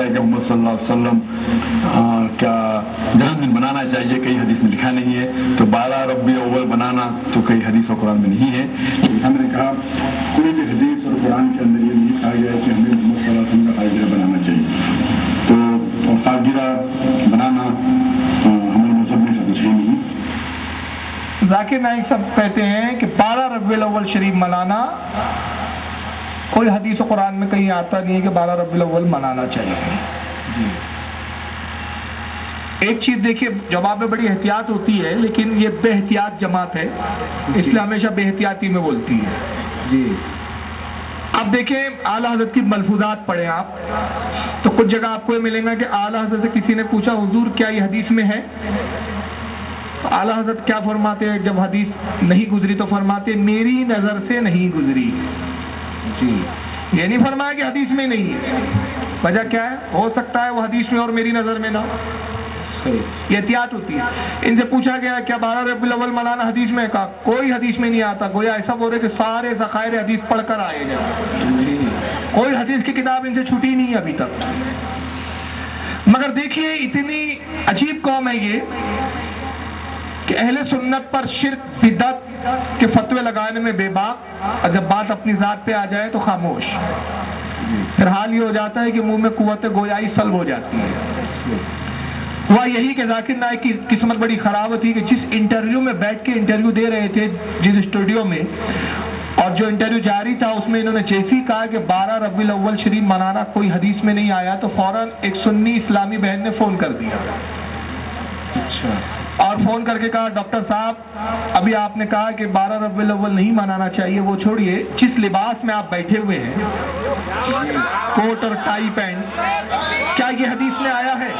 ہے کہ محمد صلی اللہ علیہ وسلم کا جنم دن منانا چاہیے، کئی حدیث میں لکھا نہیں ہے، تو 12 ربیع الاول منانا تو کئی حدیث اور قرآن میں نہیں ہے۔ ہم نے کہا کوئی بھی حدیث اور قرآن کے اندر یہ نہیں کہا گیا ہے کہ ہمیں محمد صلی اللہ علیہ وسلم کا سالگرہ بنانا چاہیے، تو سالگرہ بنانا ہمارے مذہب میں سب صحیح نہیں۔ ذاکر نائک صاحب کہتے ہیں کہ 12 ربیع الاول شریف منانا کوئی حدیث و قرآن میں کہیں آتا نہیں ہے کہ 12 ربیع الاول منانا چاہیے۔ ایک چیز دیکھیے، جواب میں بڑی احتیاط ہوتی ہے، لیکن یہ بے احتیاط جماعت ہے، اس لیے ہمیشہ بے احتیاطی میں بولتی ہے۔ جی اب دیکھیں اعلیٰ حضرت کی ملفوظات پڑھیں آپ، تو کچھ جگہ آپ کو یہ ملیں گا کہ اعلیٰ حضرت سے کسی نے پوچھا حضور کیا یہ حدیث میں ہے؟ اعلیٰ حضرت کیا فرماتے ہیں جب حدیث نہیں گزری تو فرماتے میری نظر سے نہیں گزری۔ جی یہ نہیں فرمایا کہ حدیث میں نہیں ہے، وجہ کیا ہے؟ ہو سکتا ہے وہ حدیث میں اور میری نظر میں نہ، یہ احتیاط ہوتی ہے۔ ان سے پوچھا گیا کیا 12 ربیع الاول منانا حدیث میں؟ کہا کوئی حدیث میں نہیں آتا، گویا ایسا بول رہے کہ سارے ذخائر حدیث پڑھ کر آئے جائیں، کوئی حدیث کی کتاب ان سے چھٹی نہیں ہے ابھی تک۔ مگر دیکھیے اتنی عجیب قوم ہے یہ کہ اہل سنت پر شرک بدعت کے فتوے لگانے میں بے باک، اور جب بات اپنی ذات پہ آ جائے تو خاموش۔ پھر حال یہ ہو جاتا ہے کہ منہ میں قوت گویائی سلب ہو جاتی ہے۔ ہوا یہی کہ ذاکر نائک کی قسمت بڑی خراب تھی کہ جس انٹرویو میں بیٹھ کے انٹرویو دے رہے تھے، جس اسٹوڈیو میں، اور جو انٹرویو جاری تھا اس میں انہوں نے جیسے ہی کہا کہ 12 ربیع الاول شریف منانا کوئی حدیث میں نہیں آیا، تو فوراً ایک سنی اسلامی بہن نے فون کر دیا، اور فون کر کے کہا ڈاکٹر صاحب ابھی آپ نے کہا کہ 12 ربیع الاول نہیں منانا چاہیے، وہ چھوڑیے، جس لباس میں آپ بیٹھے ہوئے ہیں، کوٹ اور ٹائی پینٹ، کیا یہ حدیث میں آیا ہے؟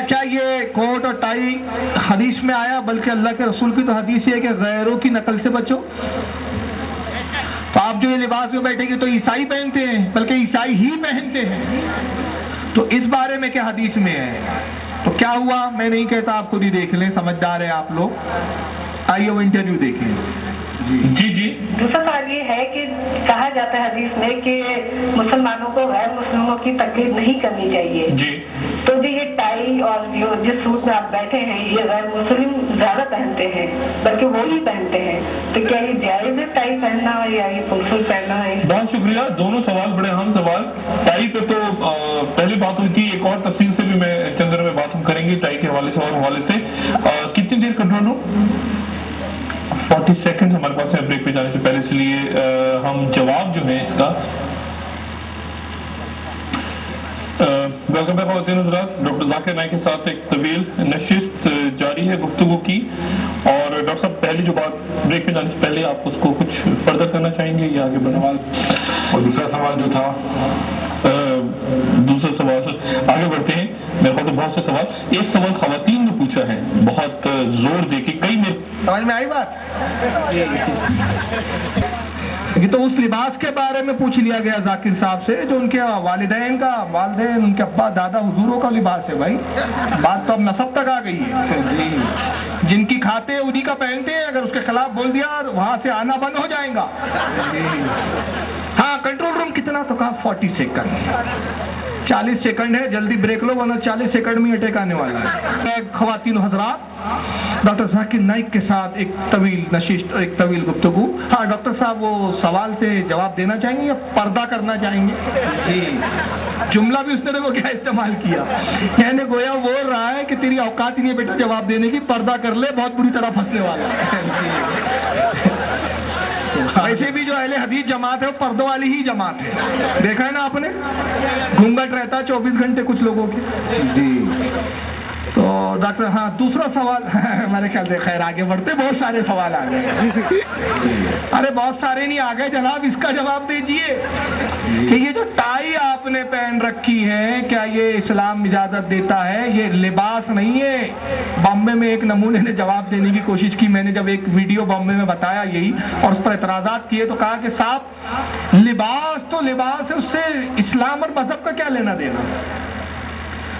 کیا یہ کوٹ اور ٹائی حدیث میں آیا؟ بلکہ اللہ کے رسول کی تو حدیث یہ ہے کہ غیروں کی نقل سے بچو۔ تو آپ جو یہ لباس میں بیٹھے گے تو عیسائی پہنتے ہیں، بلکہ عیسائی ہی پہنتے ہیں، تو اس بارے میں کیا حدیث میں ہے؟ تو کیا ہوا؟ میں نہیں کہتا، آپ خود ہی دیکھ لیں، سمجھدار ہیں آپ لوگ، آئیے وہ انٹرویو دیکھیں۔ جی دوسرا سوال یہ ہے کہ کہا جاتا ہے حدیث میں کہ مسلمانوں کو غیر مسلموں کی تقلید نہیں کرنی چاہیے، تو جو یہ ٹائی اور جس سوٹ میں آپ بیٹھے ہیں یہ غیر مسلم زیادہ پہنتے ہیں، بلکہ وہی پہنتے ہیں، تو کیا یہ جائز ہے ٹائی پہننا یا یہ فل سوٹ پہننا ہے؟ بہت شکریہ، دونوں سوال بڑے اہم سوال۔ ٹائی پہ تو پہلی بات ہوئی تھی، ایک اور تفصیل سے بھی میں چندر میں بات ہم کریں گے ٹائی کے حوالے سے اور حوالے سے۔ کتنی دیر کنٹرول ہو؟ 40 سیکنڈ ہمارے پاس ہے بریک پہ جانے سے پہلے، اس لیے ہم جواب جو ہے اس کا خواتین حضرات، ڈاکٹر ذاکر نائک کے ساتھ ایک طویل نشست جاری ہے گفتگو کی، اور ڈاکٹر صاحب پہلی جو بات بریک پہ جانے سے پہلے آپ اس کو کچھ فردر کرنا چاہیں گے یا آگے بڑھنا؟ اور دوسرا سوال جو تھا، دوسرا سوال آگے بڑھتے ہیں، میرے خیال سے بہت سے سوال، ایک سوال خواتین نے پوچھا ہے بہت زور دے کے، کئی میں سمجھ میں آئی بات؟ یہ تو اس لباس کے بارے میں پوچھ لیا گیا ذاکر صاحب سے جو ان کے والدین، ان کے ابا دادا حضوروں کا لباس ہے۔ بھائی بات تو اب نسب تک آ گئی ہے، جن کی کھاتے انہی کا پہنتے ہیں، اگر اس کے خلاف بول دیا وہاں سے آنا بند ہو جائیں گا۔ ہاں کنٹرول روم کتنا؟ تو کہا 40 سیکنڈ، 40 سیکنڈ ہے، جلدی بریک لو ورنہ 40 سیکنڈ میں اٹیک آنے والا ہے۔ خواتین و حضرات، ڈاکٹر ذاکر نائک کے ساتھ ایک طویل نشست اور ایک طویل گفتگو۔ ہاں ڈاکٹر صاحب وہ سوال سے جواب دینا چاہیں گے یا پردہ کرنا چاہیں گے؟ جی جملہ بھی اس نے دیکھو کیا استعمال کیا، یعنی گویا بول رہا ہے کہ تیری اوقات ہی نہیں بیٹا جواب دینے کی، پردہ کر لے، بہت بری طرح پھنسنے والا ہے۔ ویسے بھی جو اہل حدیث جماعت ہے وہ پردوں والی ہی جماعت ہے، دیکھا ہے نا آپ نے، گھونگھٹ رہتا ہے 24 گھنٹے کچھ لوگوں کے۔ جی تو ڈاکٹر ہاں دوسرا سوال ہمارے خیال سے خیر آگے بڑھتے، بہت سارے سوال آ گئے، ارے بہت سارے نہیں آ گئے جناب، اس کا جواب دیجئے کہ یہ جو ٹائی آپ نے پہن رکھی ہے کیا یہ اسلام اجازت دیتا ہے؟ یہ لباس نہیں ہے۔ بامبے میں ایک نمونے نے جواب دینے کی کوشش کی، میں نے جب ایک ویڈیو بامبے میں بتایا یہی اور اس پر اعتراضات کیے تو کہا کہ صاحب لباس تو لباس ہے، اس سے اسلام اور مذہب کا کیا لینا دینا؟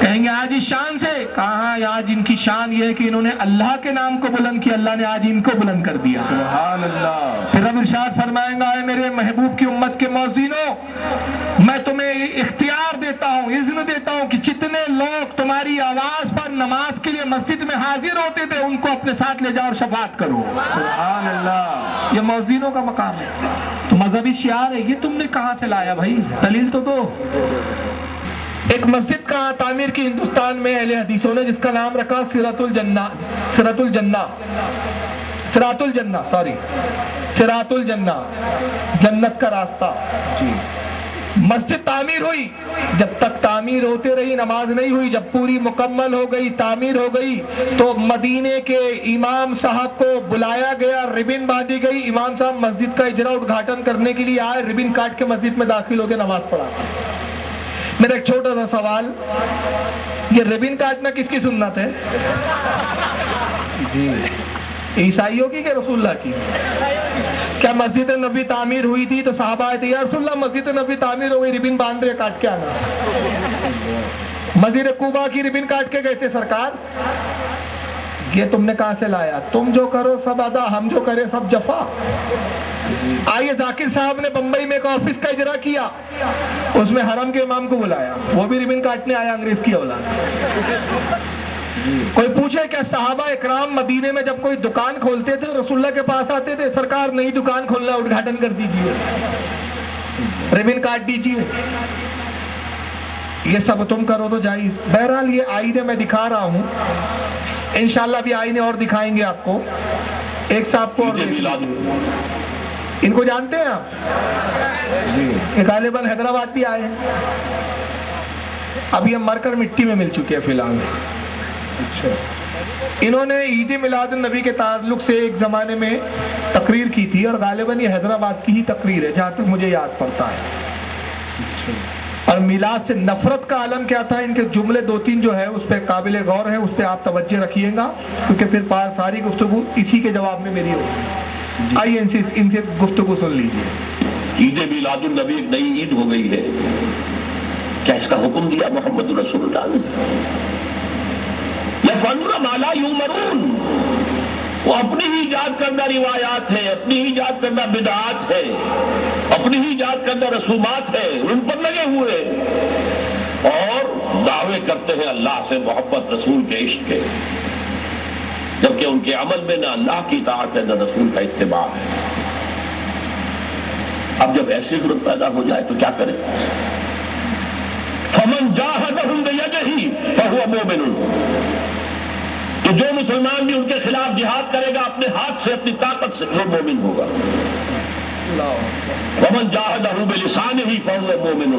کہیں گے آج اس شان سے، کہاں آج ان کی شان یہ ہے کہ انہوں نے اللہ کے نام کو بلند کیا، اللہ نے آج ان کو بلند کر دیا۔ سبحان اللہ۔ پھر رب ارشاد فرمائیں گا، اے میرے محبوب کی امت کے مؤذنوں، میں تمہیں اختیار دیتا ہوں، اذن دیتا ہوں کہ جتنے لوگ تمہاری آواز پر نماز کے لیے مسجد میں حاضر ہوتے تھے ان کو اپنے ساتھ لے جاؤ اور شفاعت کرو۔ سبحان اللہ۔ یہ مؤذنوں کا مقام ہے، تو مذہبی شعار ہے، یہ تم نے کہاں سے لایا بھائی؟ دلیل تو دو۔ ایک مسجد کا تعمیر کی ہندوستان میں اہل حدیثوں نے، جس کا نام رکھا صراط الجنہ، جنت کا راستہ۔ مسجد تعمیر ہوئی، جب تک تعمیر ہوتے رہی نماز نہیں ہوئی، جب پوری مکمل ہو گئی، تعمیر ہو گئی، تو مدینے کے امام صاحب کو بلایا گیا، ربن باندھی گئی، امام صاحب مسجد کا اجرا ادگھاٹن کرنے کے لیے آئے، ربن کاٹ کے مسجد میں داخل ہو کے نماز پڑھا۔ میرا ایک چھوٹا سا سوال، یہ ربن کاٹنا کس کی سنت ہے؟ جی، عیسائیوں کی کہ رسول اللہ کی؟ کیا مسجد نبی تعمیر ہوئی تھی تو صحابہ آئے تھے، یا رسول اللہ مسجد نبی تعمیر ہو گئی، ربن باندھ رہے، کاٹ کے آنا؟ مسجد قباء کی ربن کاٹ کے گئے تھے سرکار؟ یہ تم نے کہاں سے لایا؟ تم جو کرو سب ادا، ہم جو کرے سب جفا۔ آئیے، ذاکر صاحب نے بمبئی میں ایک آفس کا اجرا کیا، اس میں حرم کے امام کو بلایا، وہ بھی ربن کاٹنے آیا، انگریز کی اولاد۔ کوئی پوچھے کہ صحابہ اکرام مدینے میں جب کوئی دکان کھولتے تھے رسول اللہ کے پاس آتے تھے، سرکار نئی دکان کھولنا، ادگھاٹن کر دیجئے، ربن کاٹ دیجئے، یہ سب تم کرو تو جائز۔ بہرحال یہ آئینے میں دکھا رہا ہوں، انشاءاللہ بھی آئینے اور دکھائیں گے آپ کو۔ ایک صاحب کو اور ان کو جانتے ہیں آپ؟ یہ غالباً حیدرآباد بھی آئے ہیں، اب یہ مر کر مٹی میں مل چکے ہیں فی الحال۔ انہوں نے عید میلاد النبی کے تعلق سے ایک زمانے میں تقریر کی تھی، اور غالباً یہ حیدرآباد کی ہی تقریر ہے جہاں تک مجھے یاد پڑتا ہے۔ اور میلاد سے نفرت کا عالم کیا تھا، ان کے جملے دو تین جو ہے اس پہ قابل غور ہے، اس پہ آپ توجہ رکھیے گا، کیونکہ پھر ساری گفتگو اسی کے جواب میں میری ہوگی۔ آئیے ان سے گفتگو سن لیجیے۔ عید میلاد النبی ایک نئی عید ہو گئی ہے، کیا اس کا حکم دیا محمد رسول اللہ نے؟ یفعلون ما لا یؤمرون، وہ اپنی ہی ایجاد کردہ روایات ہیں، اپنی ہی ایجاد کردہ بدعات ہیں، اپنی ہی ایجاد کردہ رسومات ہیں، ان پر لگے ہوئے اور دعوے کرتے ہیں اللہ سے محبت، رسول کے عشق کے، جبکہ ان کے عمل میں نہ اللہ کی اطاعت ہے نہ رسول کا اتباع ہے۔ اب جب ایسی صورت پیدا ہو جائے تو کیا کریں؟ فمن جاہدہم بیدہ فہو مومن، تو جو مسلمان بھی ان کے خلاف جہاد کرے گا اپنے ہاتھ سے، اپنی طاقت سے، وہ مومن ہوگا۔ ومن جاہدہ بلسانہ فہو مومن،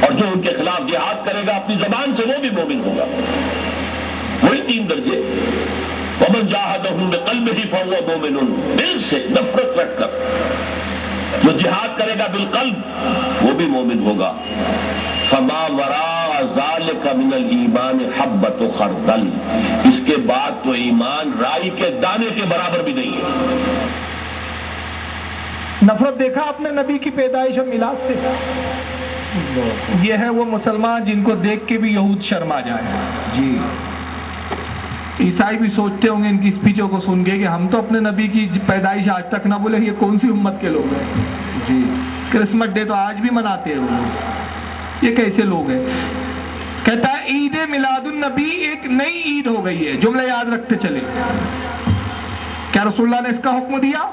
اور جو ان کے خلاف جہاد کرے گا اپنی زبان سے، وہ بھی مومن ہوگا۔ وہی تین درجے۔ ومن جاہدہ بقلبہ فہو مومن، دل سے نفرت رکھ کر جو جہاد کرے گا بالقلب وہ بھی مومن ہوگا۔ فما وراء ذلك من الایمان حبۃ خردل، اس کے بعد تو ایمان رائی کے دانے کے برابر بھی نہیں ہے۔ نفرت دیکھا آپ نے نبی کی پیدائش اور میلاد سے؟ یہ ہے وہ مسلمان جن کو دیکھ کے بھی یہود شرما جائے۔ جی، عیسائی بھی سوچتے ہوں گے ان کی اسپیچوں کو سن کے کہ ہم تو اپنے نبی کی پیدائش آج تک نہ بولے، یہ کون سی امت کے لوگ ہیں؟ جی، کرسمس ڈے تو آج بھی مناتے ہیں وہ لوگ، یہ کیسے لوگ ہیں؟ کہتا ہے عید میلاد النبی ایک نئی عید ہو گئی ہے، جملہ یاد رکھتے چلے۔ کیا رسول اللہ نے اس کا حکم دیا؟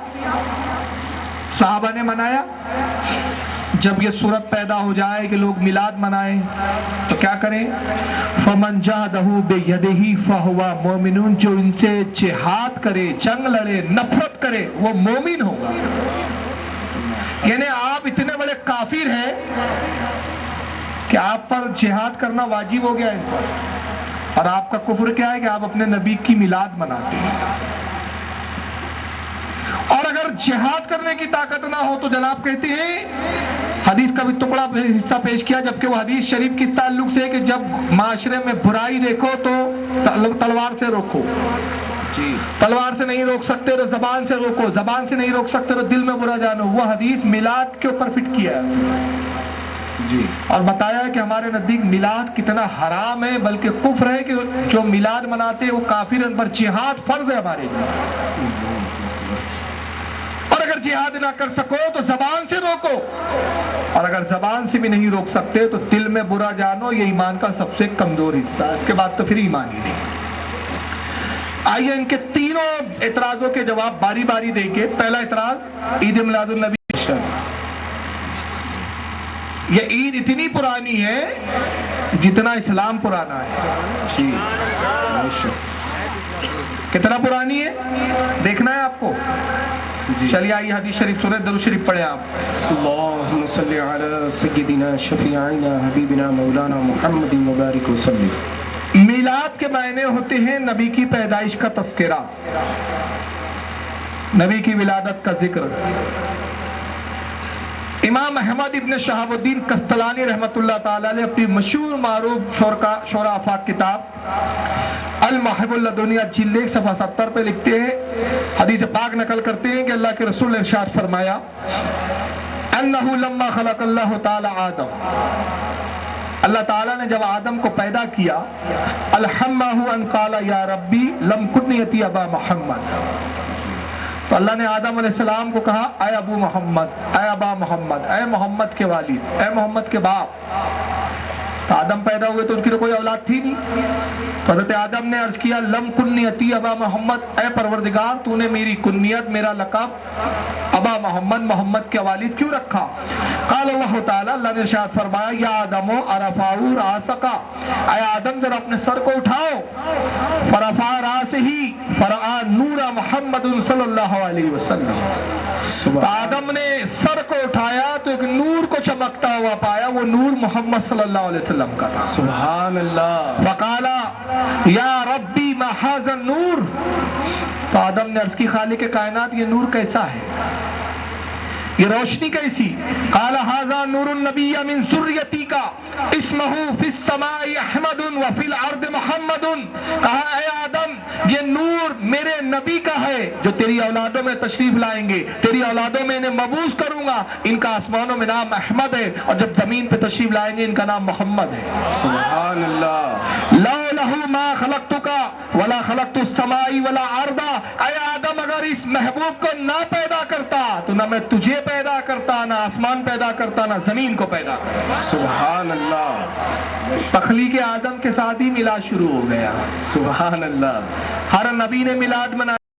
صحابہ نے منایا؟ جب یہ صورت پیدا ہو جائے کہ لوگ میلاد منائیں تو کیا کریں؟ فمن جاہدہ بیدہ فہو مومن، جو ان سے جہاد کرے، جنگ لڑے، نفرت کرے، وہ مومن ہوگا۔ یعنی آپ اتنے بڑے کافر ہیں کہ آپ پر جہاد کرنا واجب ہو گیا ہے، اور آپ کا کفر کیا ہے کہ آپ اپنے نبی کی میلاد مناتے ہیں۔ اور اگر جہاد کرنے کی طاقت نہ ہو تو جناب کہتے ہیں، حدیث کا بھی ٹکڑا حصہ پیش کیا، جبکہ وہ حدیث شریف کس تعلق سے ہے کہ جب معاشرے میں برائی دیکھو تو تلوار سے روکو، تلوار سے نہیں روک سکتے تو زبان سے روکو، زبان سے نہیں روک سکتے تو دل میں برا جانو۔ وہ حدیث میلاد کے اوپر فٹ کیا ہے۔ جی اور بتایا کہ ہمارے نزدیک میلاد کتنا حرام ہے بلکہ کفر ہے کہ جو میلاد مناتے ہیں وہ کافر، ان پر جہاد فرض ہے ہمارے لیے، اور اگر جہاد نہ کر سکو تو زبان سے روکو، اور اگر زبان سے بھی نہیں روک سکتے تو دل میں برا جانو، یہ ایمان کا سب سے کمزور حصہ ہے، اس کے بعد تو پھر ایمان ہی نہیں۔ آئیے ان کے تینوں اعتراضوں کے جواب باری باری دیں گے۔ پہلا اعتراض عید میلاد النبی، یہ عید اتنی پرانی ہے جتنا اسلام پرانا ہے۔ کتنا پرانی ہے دیکھنا ہے آپ کو؟ چلیے آئیے حدیث شریف سنیں، درود شریف پڑھیں آپ۔ اللہم صلی علی سیدنا شفیعنا حبیبنا مولانا محمد مبارک وسلم۔ میلاد کے معنی ہوتے ہیں نبی کی پیدائش کا تذکرہ، نبی کی ولادت کا ذکر۔ امام احمد ابن شہاب الدین قسطلانی رحمۃ اللہ تعالی علیہ اپنی مشہور معروف شورا آفاق کتاب المحب اللدنیہ جلد 1 صفحہ 70 پہ لکھتے ہیں، حدیث پاک نقل کرتے ہیں کہ اللہ کے رسول نے ارشاد فرمایا انہ لما خلق اللہ تعالی آدم، اللہ تعالیٰ نے جب آدم کو پیدا کیا، الحمہ ان قال یا ربی لم کنیتی ابا محمد، تو اللہ نے آدم علیہ السلام کو کہا اے ابو محمد، اے ابا محمد، اے محمد کے والد، اے محمد کے باپ۔ تو آدم پیدا ہوئے تو ان کی تو کوئی اولاد تھی نہیں، تو حضرت آدم نے عرض کیا لم کنیتی ابا محمد، اے پروردگار تو نے میری کنیت، میرا لقب ابا محمد، محمد کے والد کیوں رکھا؟ قال اللہ تعالیٰ، اللہ نے ارشاد فرمایا یا آدم ارفعوا راسک، اے آدم ذرا اپنے سر کو اٹھاؤ، فرفع راسہ فرآ نور محمد صلی اللہ علیہ وسلم، تو آدم نے سر کو اٹھایا تو ایک نور کو چمکتا ہوا پایا، وہ نور محمد صلی اللہ علیہ وسلم کا تھا۔ سبحان اللہ۔ وقالا یا ربی ما ھذا النور، تو آدم نے عرض کی خالق کائنات یہ نور کیسا ہے، یہ روشنی کیسی؟ قال ھذا نور النبی من ذریتی کا اسمہ فی السماء احمد وفی الارض محمد، کہا اے آدم یہ نور میرے نبی کا ہے جو تیری اولادوں میں تشریف لائیں گے، تیری اولادوں میں انہیں مبعوث کروں گا، ان کا آسمانوں میں نام احمد ہے، اور جب زمین پہ تشریف لائیں گے ان کا نام محمد ہے۔ سبحان اللہ۔ لا لہ ما خلقتک ولا خلقت السماء ولا ارض، اے آدم اگر اس محبوب کو نہ پیدا کرتا تو نہ میں تجھے پیدا کرتا، نہ آسمان پیدا کرتا، نہ زمین کو پیدا کرتا۔ سبحان اللہ۔ تخلیق آدم کے ساتھ ہی میلاد شروع ہو گیا۔ سبحان اللہ۔ ہر نبی نے میلاد منایا۔